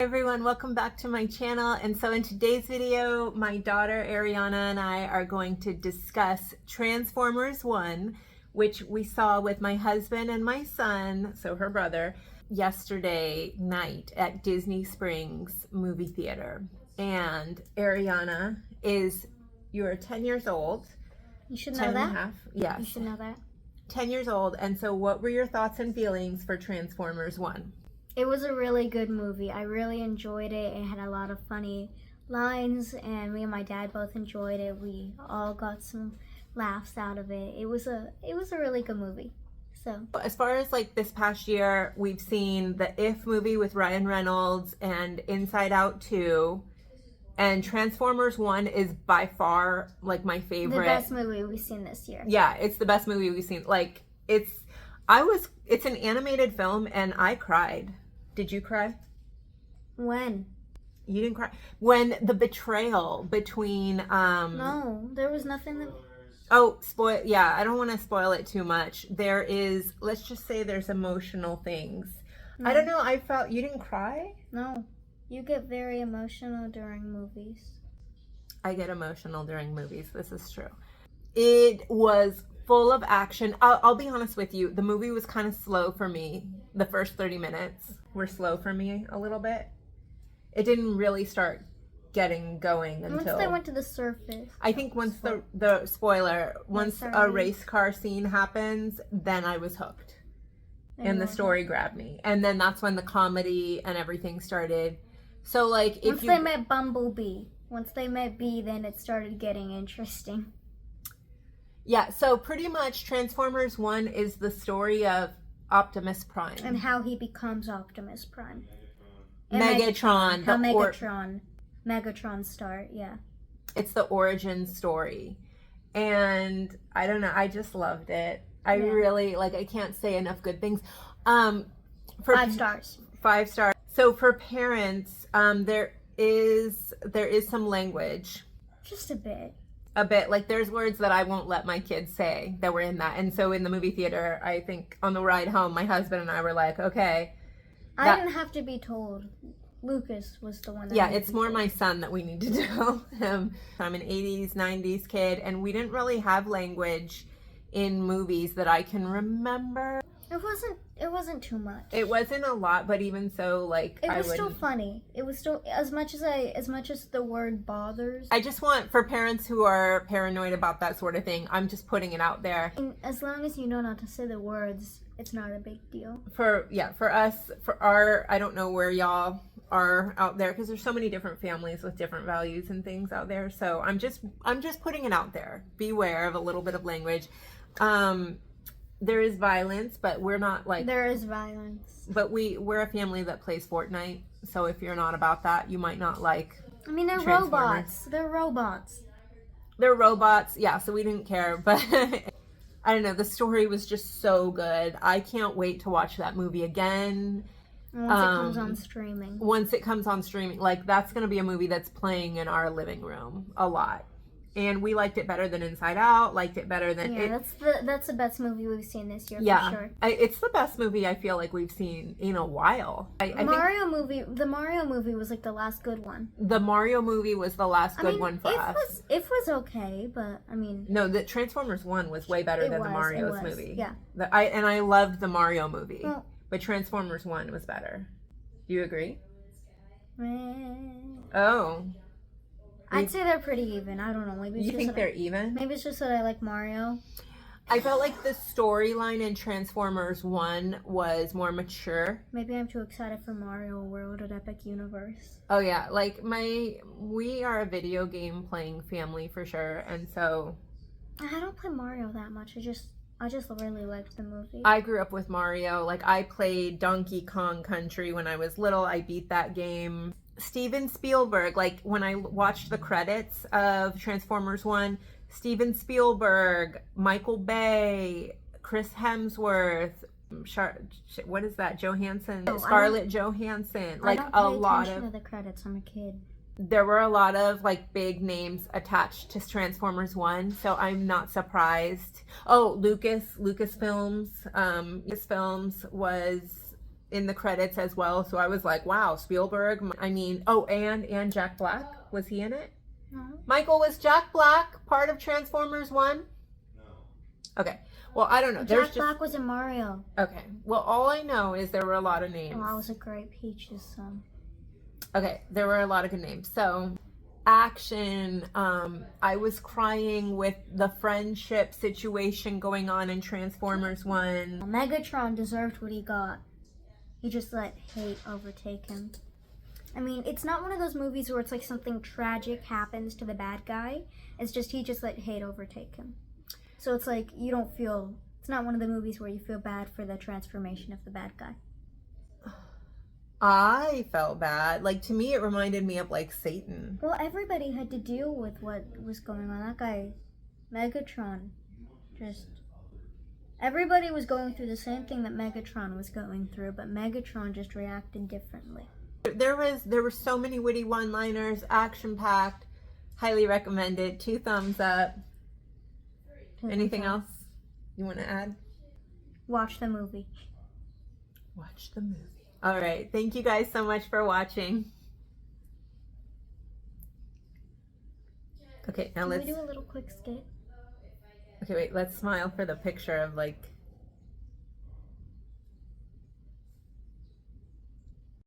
Hey everyone, welcome back to my channel. And so in today's video, my daughter Ariana and I are going to discuss Transformers 1, which we saw with my husband and my son, so her brother, yesterday night at Disney Springs movie theater. And Ariana you're 10 years old. You should 10 know that. and a half. Yes. You should know that. 10 years old. And so what were your thoughts and feelings for Transformers 1? It was a really good movie. I really enjoyed it. It had a lot of funny lines, and me and my dad both enjoyed it. We all got some laughs out of it. It was a really good movie. So as far as like this past year, we've seen the If movie with Ryan Reynolds and Inside Out 2, and Transformers 1 is by far like my favorite. The best movie we've seen this year. Yeah, it's the best movie we've seen. Like it's an animated film and I cried. Did you cry? When? You didn't cry? When the betrayal between No, there was nothing that... Oh, yeah, I don't want to spoil it too much. Let's just say there's emotional things. No. I don't know, I felt you didn't cry? No. You get very emotional during movies. I get emotional during movies. This is true. It was full of action. I'll be honest with you. The movie was kind of slow for me. The first 30 minutes were slow for me a little bit. It didn't really start getting going until... Once they went to the surface. I think once once a race car scene happens, then I was hooked. And the story grabbed me. And then that's when the comedy and everything started. So like Once they met Bumblebee. Once they met Bee, then it started getting interesting. Yeah, so pretty much Transformers 1 is the story of Optimus Prime. And how he becomes Optimus Prime. Megatron. Megatron start, yeah. It's the origin story. And I don't know, I just loved it. I really, I can't say enough good things. 5 stars. 5 stars. So for parents, there is some language. Just a bit. A bit. Like there's words that I won't let my kids say that were in that. And so in the movie theater, I think on the ride home, my husband and I were like, okay. I didn't have to be told. Lucas was the one that... Yeah, it's more my son that we need to tell him. I'm an 80s, 90s kid, and we didn't really have language in movies that I can remember. It wasn't too much. It wasn't a lot, but even so, it was still funny. It was still as much as the word bothers. I just want, for parents who are paranoid about that sort of thing, I'm just putting it out there. And as long as you know not to say the words, it's not a big deal. For us, I don't know where y'all are out there, because there's so many different families with different values and things out there. So I'm just putting it out there. Beware of a little bit of language. There is violence, but we're not like... There is violence. But we're a family that plays Fortnite, so if you're not about that, you might not like... I mean, they're robots. They're robots, yeah, so we didn't care, but... I don't know, the story was just so good. I can't wait to watch that movie again. Once it comes on streaming. Once it comes on streaming. That's going to be a movie that's playing in our living room a lot. And we liked it better than Inside Out, liked it better than... Yeah, that's the best movie we've seen this year, for sure. It's the best movie I feel like we've seen in a while. The Mario movie was like the last good one. The Mario movie was the last good one for us. It was okay, but I mean... No, the Transformers 1 was way better than the Mario's movie. Yeah. I loved the Mario movie, well, but Transformers 1 was better. Do you agree? Eh. Oh. I'd say they're pretty even. I don't know. Maybe you think they're even? Maybe it's just that I like Mario. I felt like the storyline in Transformers 1 was more mature. Maybe I'm too excited for Mario World at Epic Universe. Oh yeah, we are a video game playing family for sure, and so... I don't play Mario that much. I just really liked the movie. I grew up with Mario. I played Donkey Kong Country when I was little. I beat that game. Steven Spielberg, when I watched the credits of Transformers 1, Steven Spielberg, Michael Bay, Chris Hemsworth, what is that? Johansson, Scarlett Johansson, I don't pay attention to the credits. I'm a kid. There were a lot of big names attached to Transformers 1, so I'm not surprised. Oh, Lucasfilms was in the credits as well. So I was like, wow, Spielberg. I mean, oh, and Jack Black, was he in it? No. Michael, was Jack Black part of Transformers 1? No. Okay. Well, I don't know. Jack Black was in Mario. Okay. Well, all I know is there were a lot of names. Oh, I was a Great Peach's son. Okay, there were a lot of good names. So, action. I was crying with the friendship situation going on in Transformers 1. Megatron deserved what he got. He just let hate overtake him. I mean, it's not one of those movies where it's like something tragic happens to the bad guy. It's just he just let hate overtake him. So it's like you don't feel, it's not one of the movies where you feel bad for the transformation of the bad guy. I felt bad. Like, to me, it reminded me of, like, Satan. Well, everybody had to deal with what was going on. That guy, Megatron, everybody was going through the same thing that Megatron was going through, but Megatron just reacted differently. There were so many witty one-liners, action-packed, highly recommended, 2 thumbs up. Anything else you want to add? Watch the movie. Watch the movie. All right. Thank you guys so much for watching. Okay, now Can let's we do a little quick skit? Okay, wait. Let's smile for the picture of like